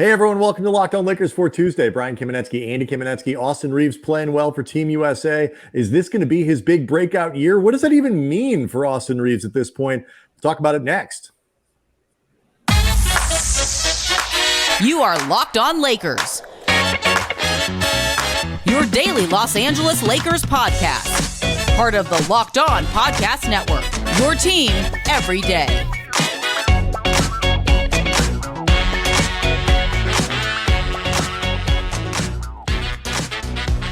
Hey everyone, welcome to Locked On Lakers for Tuesday. Brian Kamenetsky, Andy Kamenetsky, Austin Reaves playing well for Team USA. Is this going to be his big breakout year? What does that even mean for Austin Reaves at this point? We'll talk about it next. You are Locked On Lakers, your daily Los Angeles Lakers podcast. Part of the Locked On Podcast Network, your team every day.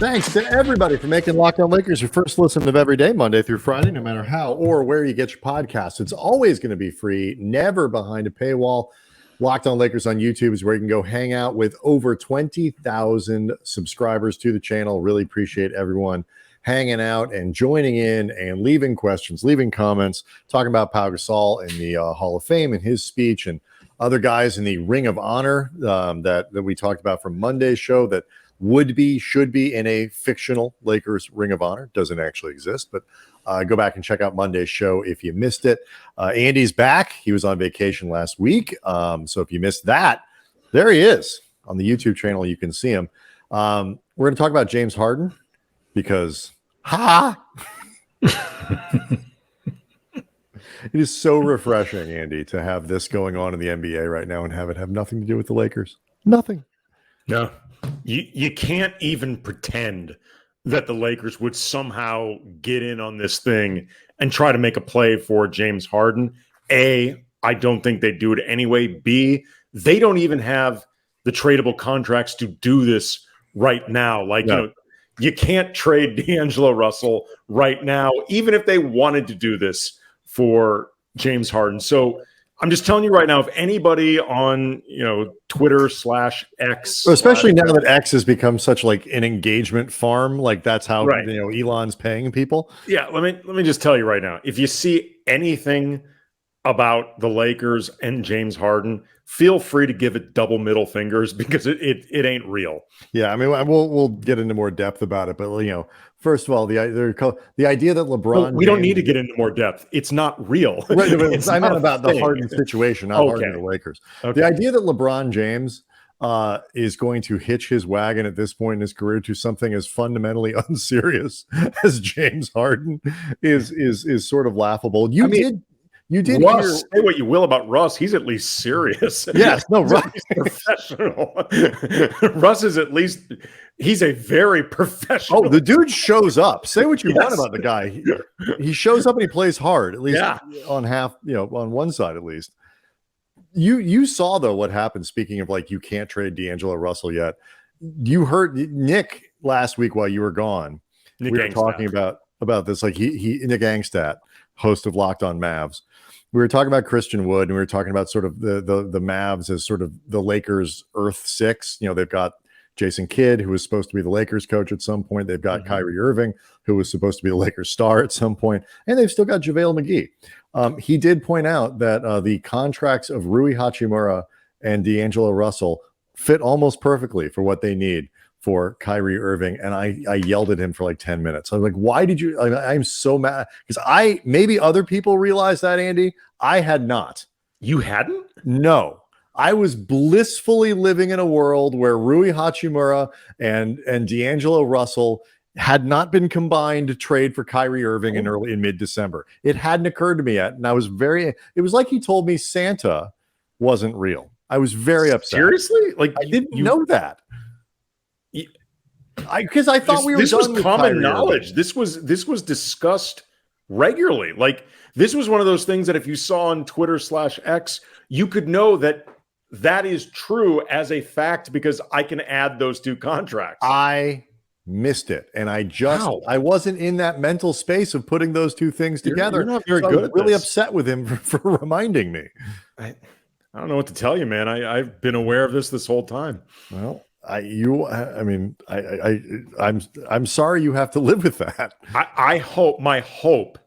Thanks to everybody for making Locked On Lakers your first listen of every day, Monday through Friday, no matter how or where you get your podcasts. It's always going to be free, never behind a paywall. Locked On Lakers on YouTube is where you can go hang out with over 20,000 subscribers to the channel. Really appreciate everyone hanging out and joining in and leaving questions, leaving comments, talking about Pau Gasol in the Hall of Fame and his speech and other guys in the Ring of Honor that we talked about from Monday's show that should be in a fictional Lakers Ring of Honor. Doesn't actually exist, but go back and check out Monday's show if you missed it. Andy's back. He was on vacation last week. So if you missed that, there he is on the YouTube channel. You can see him. We're going to talk about James Harden because, it is so refreshing, Andy, to have this going on in the NBA right now and have it have nothing to do with the Lakers. Nothing. No. You can't even pretend that the Lakers would somehow get in on this thing and try to make a play for James Harden. A, I don't think they'd do it anyway. B, they don't even have the tradable contracts to do this right now. You can't trade D'Angelo Russell right now, even if they wanted to do this for James Harden. So I'm just telling you right now, if anybody on, Twitter /X, especially now that X has become such like an engagement farm, like that's how right. Elon's paying people. Yeah, let me just tell you right now, if you see anything about the Lakers and James Harden, feel free to give it double middle fingers because it ain't real. Yeah, I mean, we'll get into more depth about it, but first of all, the idea that LeBron, we don't need to get into more depth. It's not real. Right, I meant about the Harden situation, not Harden and the Lakers. Okay. The idea that LeBron James is going to hitch his wagon at this point in his career to something as fundamentally unserious as James Harden is sort of laughable. You did Russ, say what you will about Russ. He's at least serious. Yes, no, Russ is professional. Russ is at least, he's a very professional. Oh, the dude shows up. Say what you want about the guy. He shows up and he plays hard, at least on on one side at least. You saw though what happened. Speaking of you can't trade D'Angelo Russell yet. You heard Nick last week while you were gone. We were talking about this. Nick Angstadt, host of Locked On Mavs. We were talking about Christian Wood, and we were talking about sort of the Mavs as sort of the Lakers' Earth Six. They've got Jason Kidd, who was supposed to be the Lakers coach at some point. They've got Kyrie Irving, who was supposed to be the Lakers star at some point, and they've still got JaVale McGee. He did point out that the contracts of Rui Hachimura and D'Angelo Russell fit almost perfectly for what they need for Kyrie Irving, and I yelled at him for 10 minutes. I was like, why did you? I'm so mad because maybe other people realized that, Andy. I had not. You hadn't? No. I was blissfully living in a world where Rui Hachimura and D'Angelo Russell had not been combined to trade for Kyrie Irving in mid-December. It hadn't occurred to me yet, and I was it was like he told me Santa wasn't real. I was very upset. Seriously? I didn't know that. Because I thought this was common knowledge. This was discussed regularly. This was one of those things that if you saw on Twitter /X, you could know that is true as a fact because I can add those two contracts. I missed it, and I wasn't in that mental space of putting those two things together. You're not very good. I was really upset with him for reminding me. I don't know what to tell you, man. I've been aware of this whole time. Well. I'm sorry you have to live with that. My hope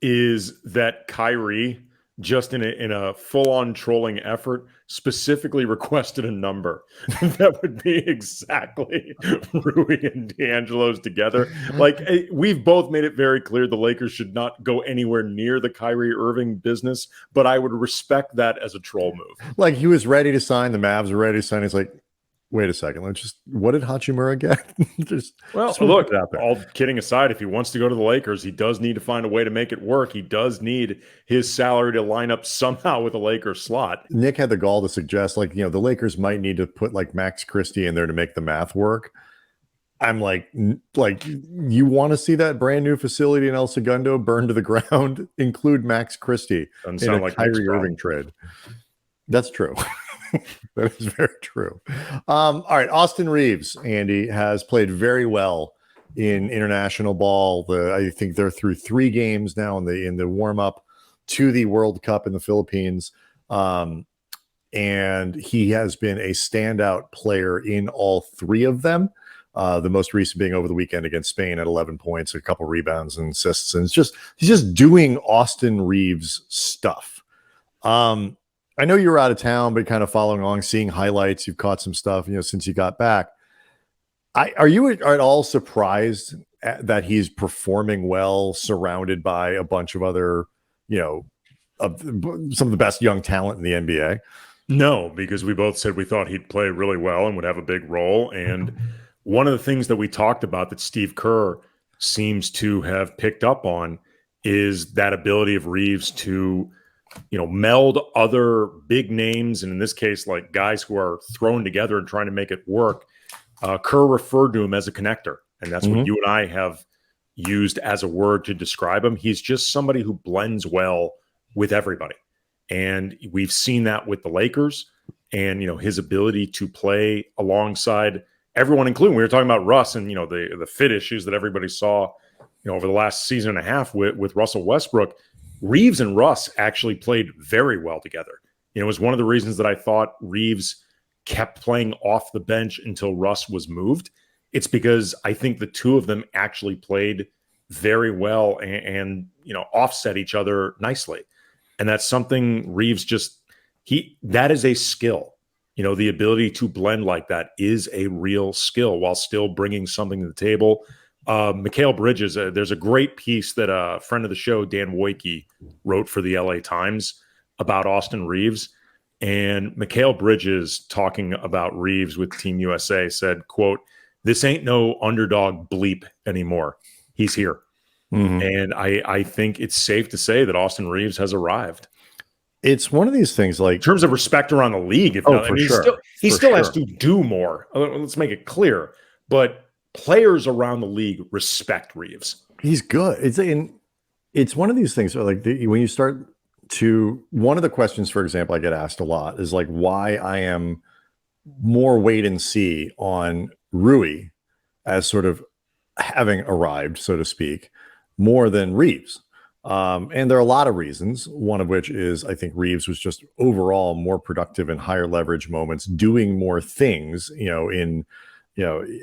is that Kyrie just in a full-on trolling effort, specifically requested a number that would be exactly Rui and D'Angelo's together. Like, we've both made it very clear the Lakers should not go anywhere near the Kyrie Irving business, but I would respect that as a troll move. Like, he was ready to sign, the Mavs were ready to sign. He's like, wait a second, what did Hachimura get? Look, all kidding aside, if he wants to go to the Lakers, he does need to find a way to make it work. He does need his salary to line up somehow with a Lakers slot. Nick had the gall to suggest, like, the Lakers might need to put like Max Christie in there to make the math work. I'm like, you want to see that brand new facility in El Segundo burned to the ground? Include Max Christie in a like Kyrie Irving trade. That's true. That is very true. All right, Austin Reaves, Andy, has played very well in international ball. I think they're through 3 games now in the warm up to the World Cup in the Philippines, and he has been a standout player in all 3 of them. The most recent being over the weekend against Spain at 11 points, a couple rebounds and assists, and he's just doing Austin Reaves stuff. I know you were out of town, but kind of following along, seeing highlights. You've caught some stuff, since you got back. Are you at all surprised that he's performing well, surrounded by a bunch of other, of some of the best young talent in the NBA? No, because we both said we thought he'd play really well and would have a big role. And one of the things that we talked about that Steve Kerr seems to have picked up on is that ability of Reaves to meld other big names, and in this case, like guys who are thrown together and trying to make it work. Kerr referred to him as a connector, and that's what you and I have used as a word to describe him. He's just somebody who blends well with everybody, and we've seen that with the Lakers, and his ability to play alongside everyone, including we were talking about Russ and the fit issues that everybody saw over the last season and a half with Russell Westbrook. Reaves and Russ actually played very well together. It was one of the reasons that I thought Reaves kept playing off the bench until Russ was moved. It's because I think the two of them actually played very well and offset each other nicely. And that's something Reaves that is a skill. The ability to blend like that is a real skill while still bringing something to the table. Mikal Bridges, there's a great piece that a friend of the show, Dan Wojcicki, wrote for the LA Times about Austin Reaves. And Mikal Bridges, talking about Reaves with Team USA, said, quote, "This ain't no underdog bleep anymore. He's here." And I think it's safe to say that Austin Reaves has arrived. It's one of these things, like, in terms of respect around the league. He still has to do more. Let's make it clear. But players around the league respect Reaves. He's good. It's one of these things where, like, when you start to, one of the questions, for example, I get asked a lot is like why I am more wait and see on Rui as sort of having arrived, so to speak, more than Reaves. And there are a lot of reasons, one of which is I think Reaves was just overall more productive in higher leverage moments, doing more things,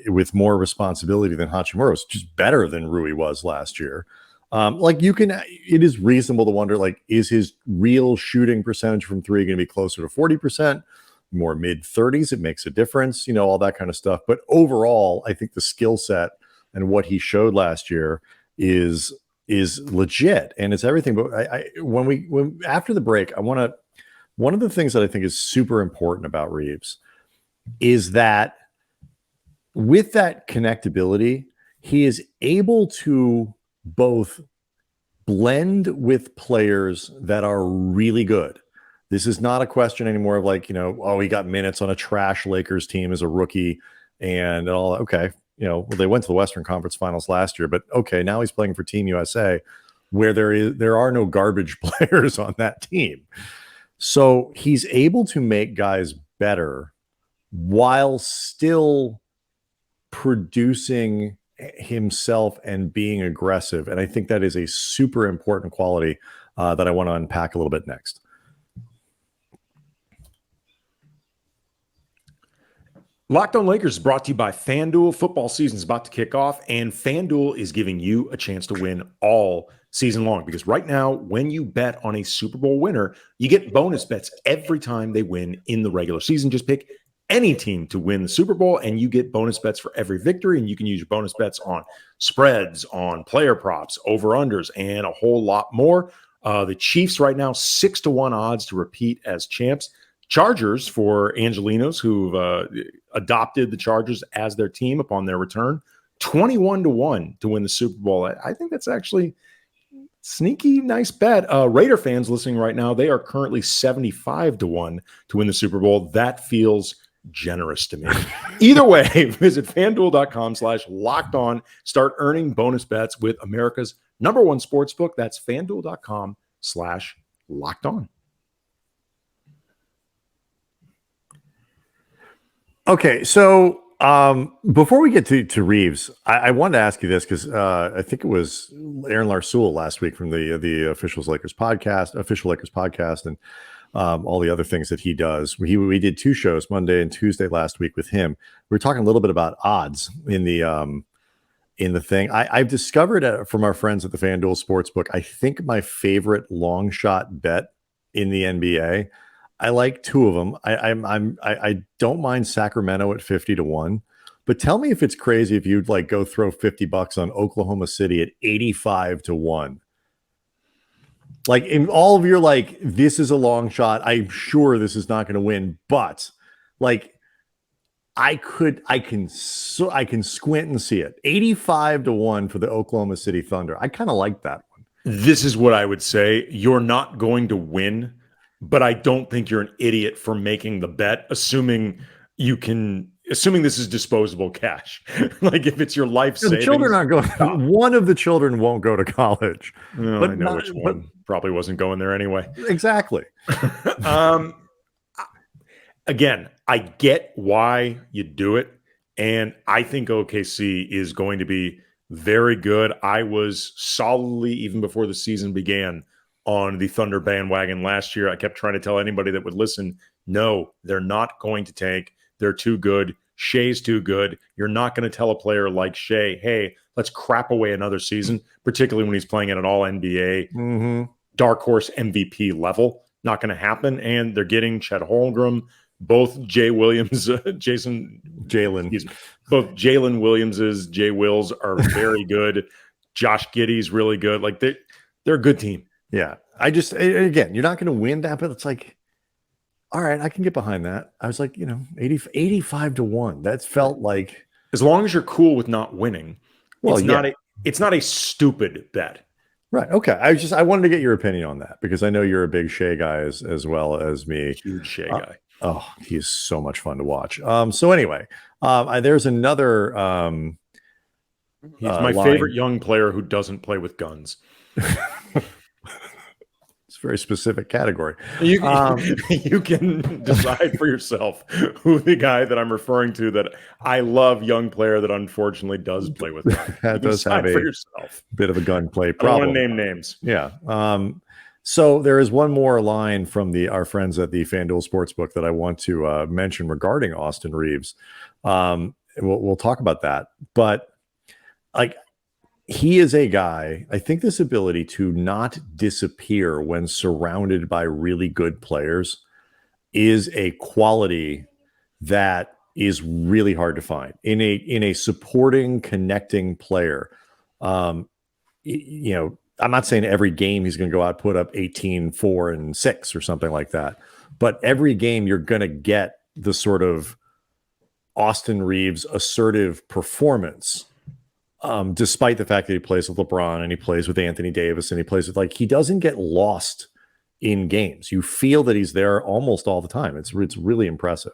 with more responsibility than Hachimura, was just better than Rui was last year. It is reasonable to wonder, like, is his real shooting percentage from 3 going to be closer to 40%, more mid 30s? It makes a difference, all that kind of stuff. But overall, I think the skill set and what he showed last year is legit, and it's everything. But when after the break, one of the things that I think is super important about Reaves is that with that connectability, he is able to both blend with players that are really good. This is not a question anymore of like, he got minutes on a trash Lakers team as a rookie and all that. Okay. They went to the Western Conference Finals last year, but okay, now he's playing for Team USA where there are no garbage players on that team. So he's able to make guys better while still producing himself and being aggressive. And I think that is a super important quality that I want to unpack a little bit next. Locked On Lakers is brought to you by FanDuel. Football season is about to kick off, and FanDuel is giving you a chance to win all season long. Because right now, when you bet on a Super Bowl winner, you get bonus bets every time they win in the regular season. Just pick any team to win the Super Bowl, and you get bonus bets for every victory. And you can use your bonus bets on spreads, on player props, over-unders, and a whole lot more. The Chiefs right now, 6-1 odds to repeat as champs. Chargers for Angelinos who've adopted the Chargers as their team upon their return, 21-1 to win the Super Bowl. I think that's actually sneaky, nice bet. Raider fans listening right now, they are currently 75-1 to win the Super Bowl. That feels generous to me. Either way, visit FanDuel.com/lockedon. Start earning bonus bets with America's #1 sportsbook. That's FanDuel.com/lockedon. Okay, so before we get to Reaves, I wanted to ask you this because I think it was Aaron Larsoul last week from the official Lakers podcast, and all the other things that he does. We did 2 shows, Monday and Tuesday last week with him. We were talking a little bit about odds in the thing. I've discovered from our friends at the FanDuel Sportsbook, I think my favorite long shot bet in the NBA. I like 2 of them. I don't mind Sacramento at 50-1, but tell me if it's crazy if you'd like go throw $50 on Oklahoma City at 85-1. Like in all of your like, this is a long shot. I'm sure this is not going to win, but like I can squint and see it. 85-1 for the Oklahoma City Thunder. I kind of like that one. This is what I would say. You're not going to win, but I don't think you're an idiot for making the bet, assuming this is disposable cash. Like if it's your life savings. The children aren't going. One of the children won't go to college. No, but I know which one probably wasn't going there anyway. Exactly. Again, I get why you do it, and I think OKC is going to be very good. I was solidly, even before the season began, on the Thunder bandwagon last year. I kept trying to tell anybody that would listen, no, they're not going to tank. They're too good. Shea's too good. You're not going to tell a player like Shea, hey, let's crap away another season, particularly when he's playing at an all-NBA dark horse MVP level. Not going to happen. And they're getting Chet Holmgren, both Jalen Williamses, Jay Wills are very good. Josh Giddey's really good. Like they're a good team. Yeah. Again, you're not going to win that, but it's like, all right, I can get behind that. I was like, 85-1. That felt like, as long as you're cool with not winning, well, it's not a stupid bet. Right. Okay. I wanted to get your opinion on that because I know you're a big Shea guy as well as me. Huge Shea guy. Oh, he's so much fun to watch. So anyway, there's another. He's my favorite young player who doesn't play with guns. It's a very specific category. You can decide for yourself who the guy that I'm referring to that I love, young player that unfortunately does play with guns. That does have for yourself. Bit of a gunplay problem. I don't want to name names. Yeah. So there is one more line from our friends at the FanDuel Sportsbook that I want to mention regarding Austin Reaves. We'll talk about that, but like he is a guy. I think this ability to not disappear when surrounded by really good players is a quality that is really hard to find in a supporting, connecting player. I'm not saying every game he's going to go out, put up 18, 4, and 6 or something like that. But every game you're going to get the sort of Austin Reaves assertive performance, despite the fact that he plays with LeBron and he plays with Anthony Davis and he plays with, like, he doesn't get lost in games. You feel that he's there almost all the time. It's really impressive.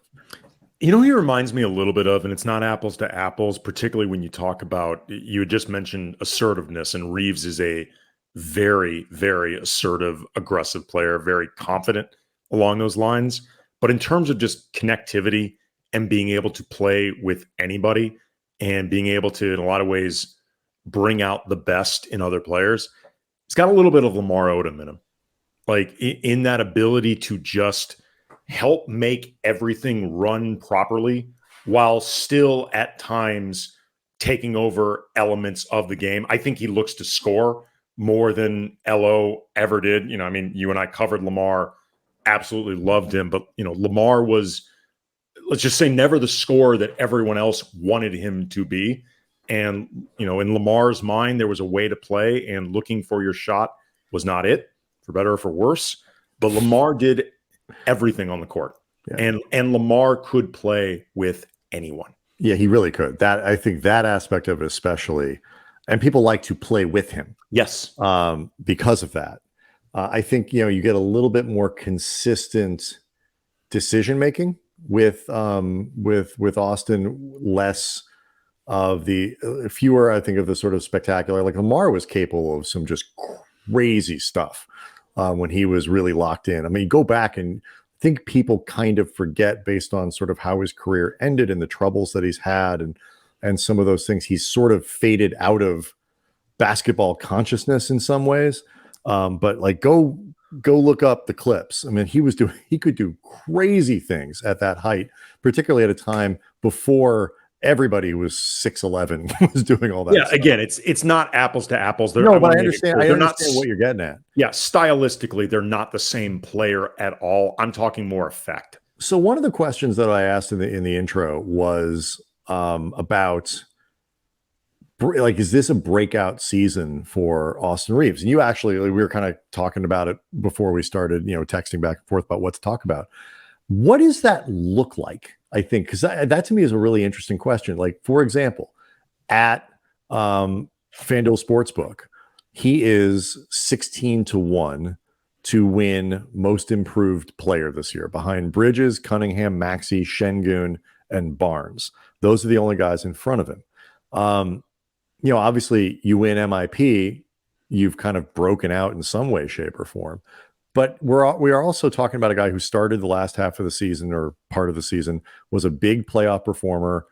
He reminds me a little bit of, and it's not apples to apples, particularly when you talk about, you had just mentioned assertiveness, and Reaves is a very, very assertive, aggressive player, very confident along those lines. But in terms of just connectivity and being able to play with anybody and being able to, in a lot of ways, bring out the best in other players, he's got a little bit of Lamar Odom in him. Like in that ability to just help make everything run properly while still at times taking over elements of the game. I think he looks to score more than LO ever did. You know, I mean, you and I covered Lamar, absolutely loved him, but Lamar was, let's just say, never the scorer that everyone else wanted him to be. And, in Lamar's mind, there was a way to play, and looking for your shot was not it, for better or for worse. But Lamar did everything on the court. Yeah. And Lamar could play with anyone. Yeah, he really could. I think that aspect of it especially, and people like to play with him. Yes. Because of that. I think, you get a little bit more consistent decision making with Austin, less of the fewer, I think, of the sort of spectacular. Like Lamar was capable of some just crazy stuff when he was really locked in. I mean, go back and think people kind of forget, based on sort of how his career ended and the troubles that he's had and some of those things, he's sort of faded out of basketball consciousness in some ways. But like go look up the clips. I mean, he could do crazy things at that height, particularly at a time before everybody was 6'11", was doing all that. Yeah, stuff. Again, it's not apples to apples. But I understand. I understand what you're getting at. Yeah, stylistically, they're not the same player at all. I'm talking more effect. So one of the questions that I asked in the intro was about, like, is this a breakout season for Austin Reaves? And you actually, we were kind of talking about it before we started, texting back and forth about what to talk about. What does that look like? I think, because that to me is a really interesting question. Like, for example, at FanDuel Sportsbook, he is 16-1 to win Most Improved Player this year, behind Bridges, Cunningham, Maxey, Şengün, and Barnes. Those are the only guys in front of him. Obviously, you win MIP, you've kind of broken out in some way, shape, or form. But we are also talking about a guy who started the last half of the season, or part of the season, was a big playoff performer,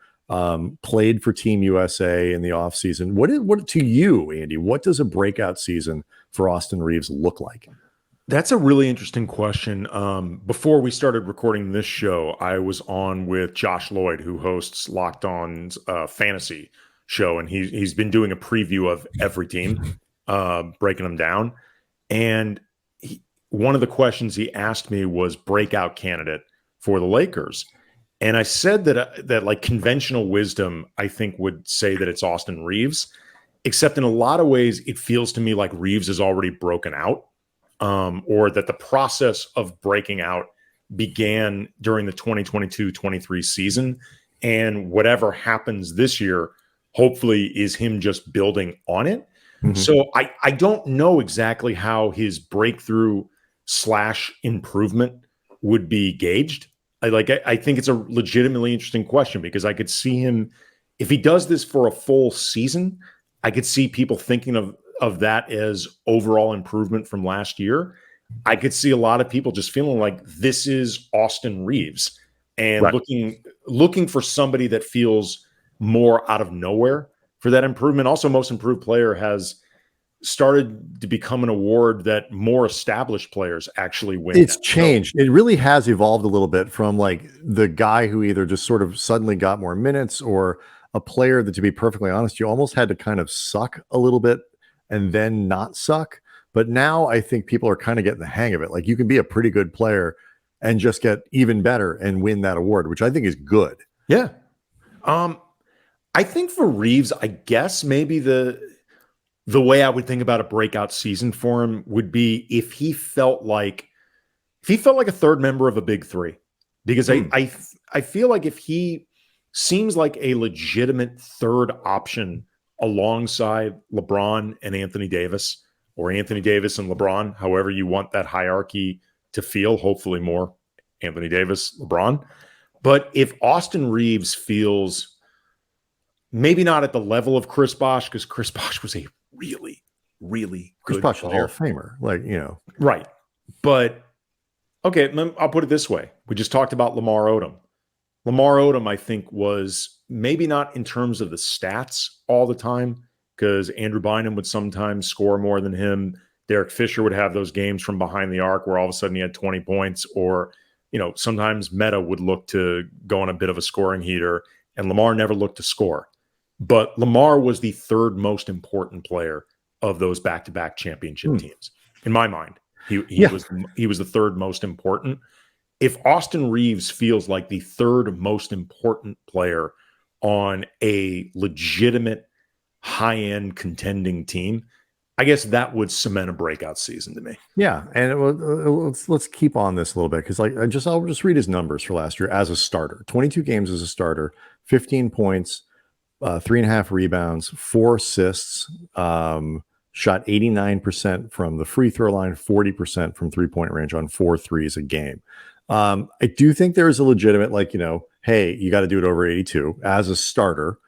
played for Team USA in the offseason. What to you, Andy, what does a breakout season for Austin Reaves look like? That's a really interesting question. Before we started recording this show, I was on with Josh Lloyd, who hosts Locked On's fantasy show, and he's been doing a preview of every team, breaking them down. And one of the questions he asked me was breakout candidate for the Lakers. And I said that like conventional wisdom, I think, would say that it's Austin Reaves, except in a lot of ways, it feels to me like Reaves is already broken out, or that the process of breaking out began during the 2022-23 season. And whatever happens this year, hopefully, is him just building on it. Mm-hmm. So I don't know exactly how his breakthrough / improvement would be gauged. I think it's a legitimately interesting question, because I could see him, if he does this for a full season, I could see people thinking of that as overall improvement from last year. I could see a lot of people just feeling like this is Austin Reaves, and right, looking for somebody that feels more out of nowhere for that improvement. Also, Most Improved Player has started to become an award that more established players actually win. It's changed. It really has evolved a little bit from like the guy who either just sort of suddenly got more minutes, or a player that, to be perfectly honest, you almost had to kind of suck a little bit and then not suck. But now I think people are kind of getting the hang of it. Like, you can be a pretty good player and just get even better and win that award, which I think is good. Yeah. I think for Reaves, I guess maybe the way I would think about a breakout season for him would be if he felt like a third member of a big three, because I feel like if he seems like a legitimate third option alongside LeBron and Anthony Davis, or Anthony Davis and LeBron, however you want that hierarchy to feel, hopefully more Anthony Davis, LeBron. But if Austin Reaves feels maybe not at the level of Chris Bosh, because Chris Bosh was a really, really good Chris Bosh, Hall of Famer, right. But okay, I'll put it this way: we just talked about Lamar Odom. Lamar Odom, I think, was maybe not in terms of the stats all the time, because Andrew Bynum would sometimes score more than him. Derek Fisher would have those games from behind the arc where all of a sudden he had 20 points, or sometimes Meta would look to go on a bit of a scoring heater, and Lamar never looked to score. But Lamar was the third most important player of those back-to-back championship teams. In my mind, he was the third most important. If Austin Reaves feels like the third most important player on a legitimate high-end contending team, I guess that would cement a breakout season to me. Yeah, and let's keep on this a little bit, because I'll just read his numbers for last year as a starter. 22 games as a starter, 15 points, 3.5 rebounds, 4 assists, shot 89% from the free throw line, 40% from 3-point range on 4 threes a game. I do think there is a legitimate, hey, you got to do it over 82 as a starter.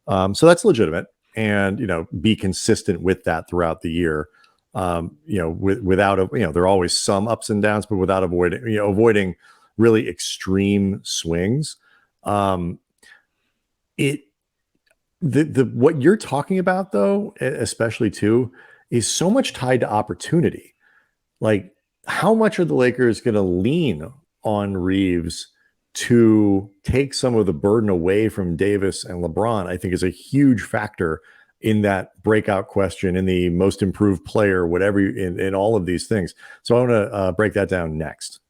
So that's legitimate, and, be consistent with that throughout the year. Without there are always some ups and downs, but without avoiding really extreme swings. What you're talking about, though, especially too, is so much tied to opportunity. Like, how much are the Lakers going to lean on Reaves to take some of the burden away from Davis and LeBron? I think is a huge factor in that breakout question, in the most improved player, whatever, in all of these things. So I want to break that down next.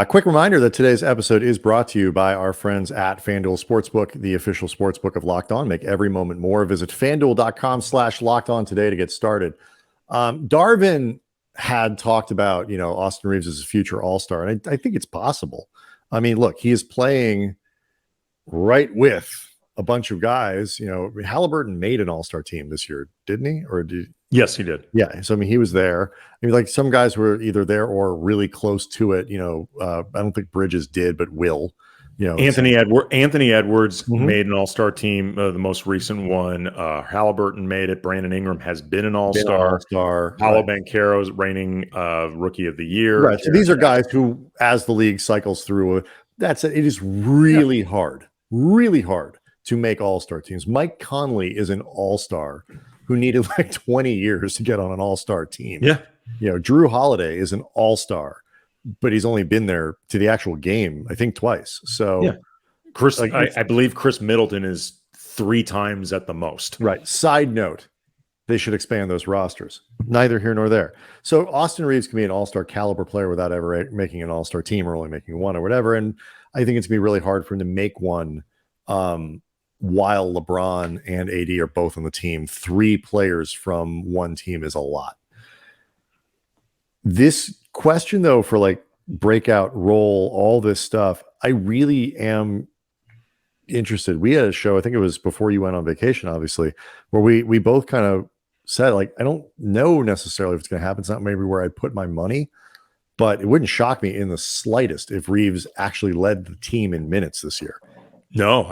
Quick reminder that today's episode is brought to you by our friends at FanDuel Sportsbook, the official sportsbook of Locked On. Make every moment more. Visit FanDuel.com/LockedOn today to get started. Darvin had talked about, Austin Reaves as a future All-Star, and I think it's possible. I mean, look, he is playing right with a bunch of guys. Halliburton made an All-Star team this year, didn't he? Yes, he did. Yeah. So, he was there. Some guys were either there or really close to it. I don't think Bridges did, but Will. Anthony Edwards made an All-Star team, the most recent one. Halliburton made it. Brandon Ingram has been an All-Star. Paolo Banchero's reigning Rookie of the Year. Right. So these are guys who, as the league cycles through, it is really hard to make All-Star teams. Mike Conley is an All-Star who needed 20 years to get on an All-Star team. Yeah. Drew Holiday is an All-Star, but he's only been there to the actual game, I think, twice. So yeah. I believe Chris Middleton is 3 times at the most. Right. Side note, they should expand those rosters. Neither here nor there. So Austin Reaves can be an All-Star caliber player without ever making an All-Star team, or only making one or whatever. And I think it's going to be really hard for him to make one while LeBron and AD are both on the team. 3 players from one team is a lot. This question, though, for breakout role, all this stuff, I really am interested. We had a show, I think it was before you went on vacation, obviously, where we both kind of said, I don't know necessarily if it's going to happen. It's not maybe where I'd put my money, but it wouldn't shock me in the slightest if Reaves actually led the team in minutes this year. No,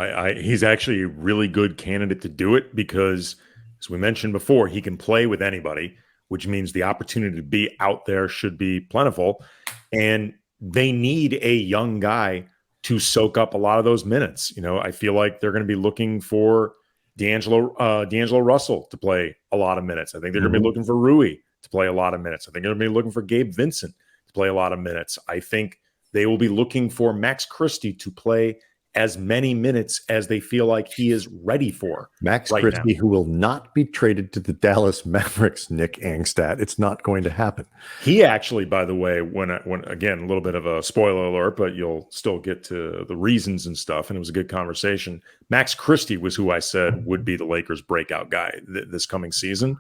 he's actually a really good candidate to do it because, as we mentioned before, he can play with anybody, which means the opportunity to be out there should be plentiful. And they need a young guy to soak up a lot of those minutes. I feel like they're going to be looking for D'Angelo Russell to play a lot of minutes. I think they're going to be looking for Rui to play a lot of minutes. I think they're going to be looking for Gabe Vincent to play a lot of minutes. I think they will be looking for Max Christie to play as many minutes as they feel like he is ready for. Max Christie, who will not be traded to the Dallas Mavericks, Nick Angstadt. It's not going to happen. He actually, by the way, when again, a little bit of a spoiler alert, but you'll still get to the reasons and stuff, and it was a good conversation. Max Christie was who I said would be the Lakers' breakout guy this coming season.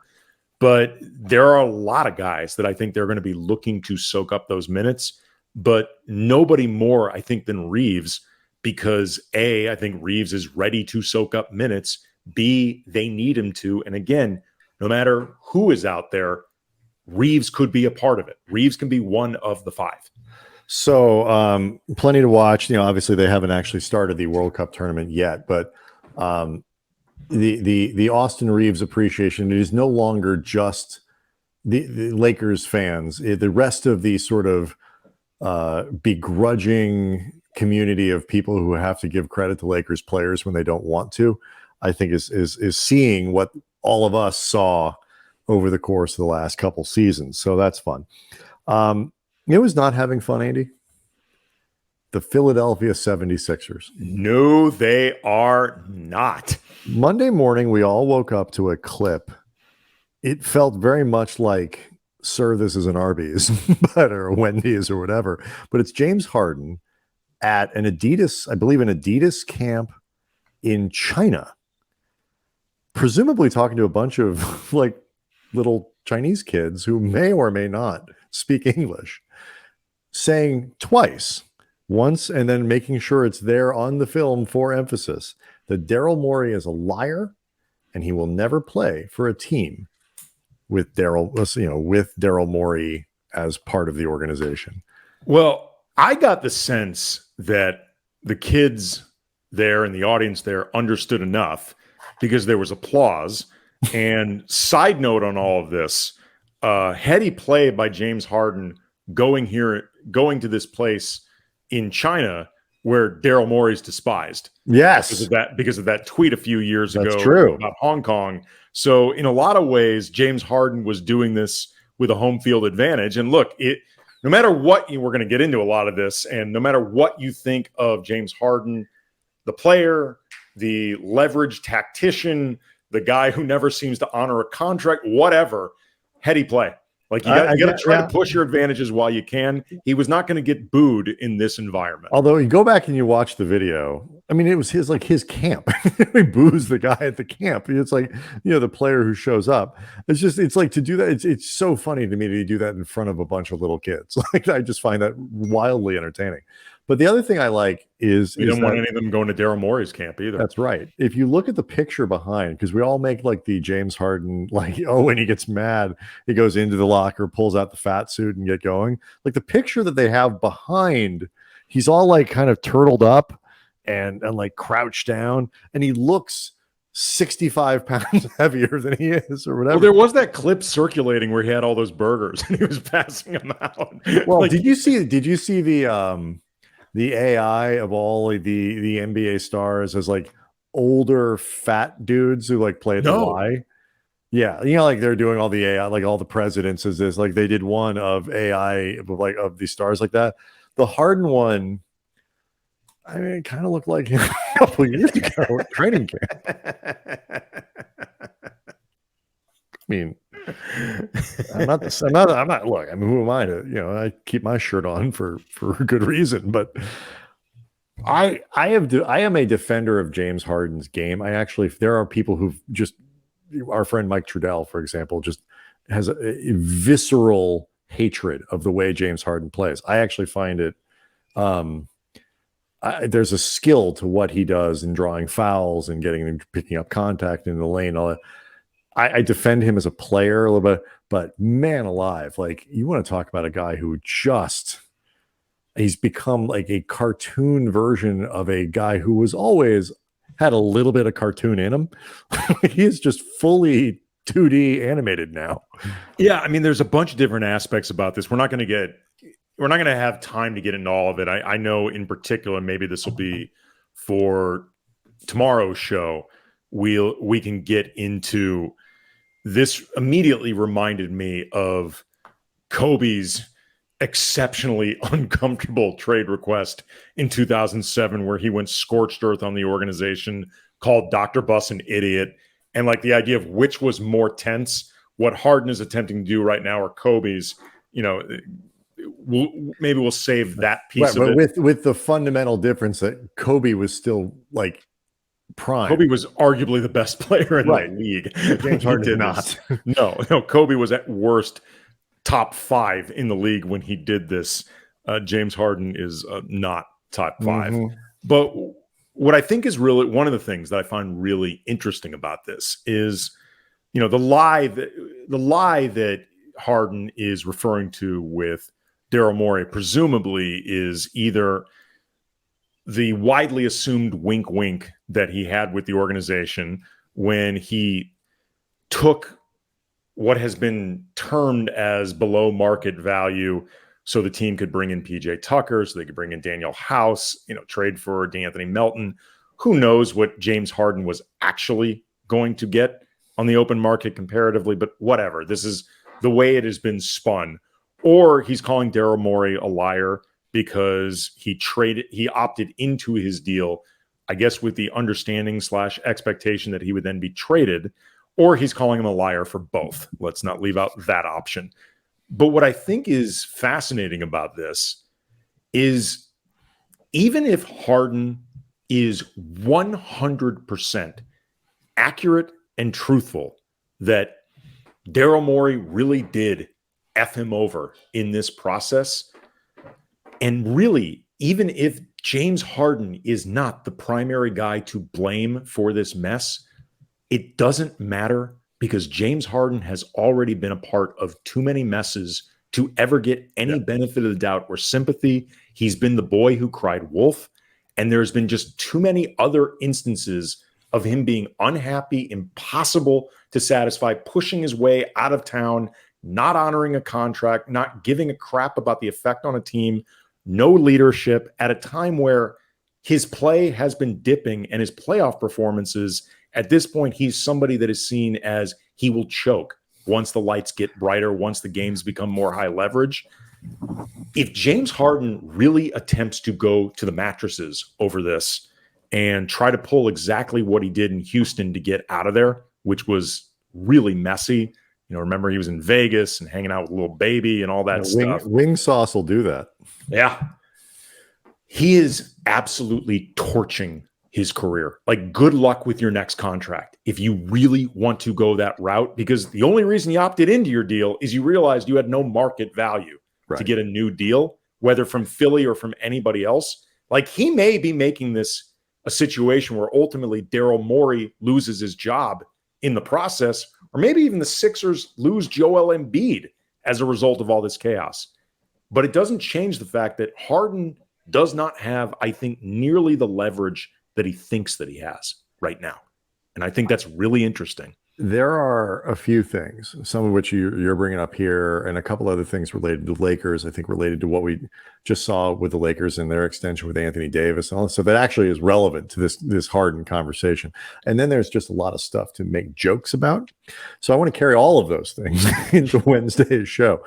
But there are a lot of guys that I think they're going to be looking to soak up those minutes, but nobody more, I think, than Reaves. Because A, I think Reaves is ready to soak up minutes. B, they need him to. And again, no matter who is out there, Reaves could be a part of it. Reaves can be one of the 5. So plenty to watch. Obviously they haven't actually started the World Cup tournament yet, but the Austin Reaves appreciation, it is no longer just the Lakers fans. The rest of the sort of begrudging community of people who have to give credit to Lakers players when they don't want to, I think is seeing what all of us saw over the course of the last couple seasons. So that's fun. It was not having fun, Andy. The Philadelphia 76ers. No, they are not. Monday morning, we all woke up to a clip. It felt very much like, sir, this is an Arby's, or a Wendy's or whatever. But it's James Harden at an Adidas, I believe an Adidas camp in China, presumably talking to a bunch of like little Chinese kids who may or may not speak English, saying twice, once, and then making sure it's there on the film for emphasis, that Daryl Morey is a liar and he will never play for a team with Daryl Morey as part of the organization. Well, I got the sense that the kids there and the audience there understood enough because there was applause. And side note on all of this, heady play by James Harden going to this place in China where Daryl Morey's despised. Yes. Because of that tweet a few years ago true. About Hong Kong. So in a lot of ways, James Harden was doing this with a home field advantage. And look, no matter what, we're going to get into a lot of this, and no matter what you think of James Harden, the player, the leverage tactician, the guy who never seems to honor a contract, whatever, heady play. Like you got to try to push your advantages while you can. He was not going to get booed in this environment. Although you go back and you watch the video, I mean, it was his camp. He boos the guy at the camp. It's like, the player who shows up. It's like to do that. It's so funny to me to do that in front of a bunch of little kids. Like I just find that wildly entertaining. But the other thing I like is we don't want any of them going to Daryl Morey's camp either. That's right. If you look at the picture behind, because we all make like the James Harden, like, when he gets mad, he goes into the locker, pulls out the fat suit and get going. Like the picture that they have behind, he's all like kind of turtled up and like crouched down, and he looks 65 pounds heavier than he is or whatever. Well, there was that clip circulating where he had all those burgers and he was passing them out. Well, did you see the AI of all the NBA stars as like older fat dudes who like play the Y? Yeah, like they're doing all the AI, like all the presidents is this, like they did one of AI like of the stars like that. The Harden one, I mean, it kind of looked like him a couple years ago at training camp. I mean, I'm not. Look, I mean, who am I to? I keep my shirt on for a good reason. But I am a defender of James Harden's game. There are people who've just, our friend Mike Trudell, for example, just has a visceral hatred of the way James Harden plays. I actually find it. There's a skill to what he does in drawing fouls and picking up contact in the lane. All that. I defend him as a player a little bit, but man alive, like you want to talk about a guy who he's become like a cartoon version of a guy who was always had a little bit of cartoon in him. He is just fully 2D animated now. Yeah, I mean, there's a bunch of different aspects about this. We're not going to have time to get into all of it. I know in particular, maybe this will be for tomorrow's show. We can get into this. Immediately reminded me of Kobe's exceptionally uncomfortable trade request in 2007, where he went scorched earth on the organization, called Dr. Buss an idiot, and like the idea of which was more tense, what Harden is attempting to do right now or Kobe's. We'll save that piece of it. With the fundamental difference that Kobe was still like prime. Kobe was arguably the best player in the league. James Harden did not. No, Kobe was at worst top 5 in the league when he did this. James Harden is not top 5. Mm-hmm. But what I think is really one of the things that I find really interesting about this is, the lie that Harden is referring to with Daryl Morey presumably is either the widely assumed wink that he had with the organization when he took what has been termed as below market value so the team could bring in PJ Tucker, so they could bring in Daniel House, trade for DeAnthony Melton. Who knows what James Harden was actually going to get on the open market comparatively, but whatever. This is the way it has been spun. Or he's calling Daryl Morey a liar because he opted into his deal, I guess, with the understanding / expectation that he would then be traded, or he's calling him a liar for both. Let's not leave out that option. But what I think is fascinating about this is even if Harden is 100% accurate and truthful that Daryl Morey really did F him over in this process, and really, even if James Harden is not the primary guy to blame for this mess, it doesn't matter because James Harden has already been a part of too many messes to ever get any benefit of the doubt or sympathy. He's been the boy who cried wolf, and there's been just too many other instances of him being unhappy, impossible to satisfy, pushing his way out of town, not honoring a contract, not giving a crap about the effect on a team, no leadership at a time where his play has been dipping and his playoff performances, at this point, he's somebody that is seen as he will choke once the lights get brighter, once the games become more high leverage. If James Harden really attempts to go to the mattresses over this and try to pull exactly what he did in Houston to get out of there, which was really messy. Remember he was in Vegas and hanging out with a little baby and all that stuff. Wing sauce will do that. Yeah. He is absolutely torching his career. Like, good luck with your next contract if you really want to go that route, because the only reason you opted into your deal is you realized you had no market value to get a new deal, whether from Philly or from anybody else. Like, he may be making this a situation where ultimately Daryl Morey loses his job in the process, or maybe even the Sixers lose Joel Embiid as a result of all this chaos. But it doesn't change the fact that Harden does not have, I think, nearly the leverage that he thinks that he has right now. And I think that's really interesting. There are a few things, some of which you're bringing up here, and a couple other things related to Lakers, I think related to what we just saw with the Lakers and their extension with Anthony Davis. And all, so that actually is relevant to this Harden conversation. And then there's just a lot of stuff to make jokes about. So I want to carry all of those things into Wednesday's show.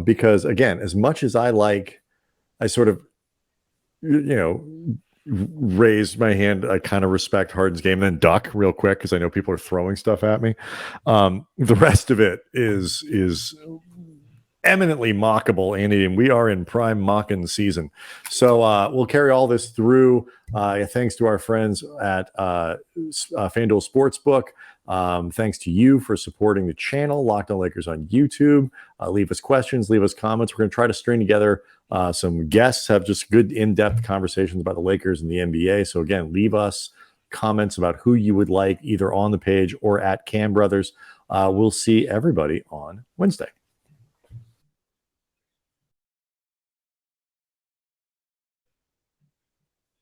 Because again, as much as I sort of, raise my hand, I kind of respect Harden's game, then duck real quick because I know people are throwing stuff at me. The rest of it is eminently mockable, Andy, and we are in prime mocking season. So we'll carry all this through. Thanks to our friends at FanDuel Sportsbook. Thanks to you for supporting the channel, Locked On Lakers on YouTube. Leave us questions, leave us comments. We're going to try to string together some guests, have just good in-depth conversations about the Lakers and the NBA. So again, leave us comments about who you would like either on the page or at Cam Brothers. We'll see everybody on Wednesday.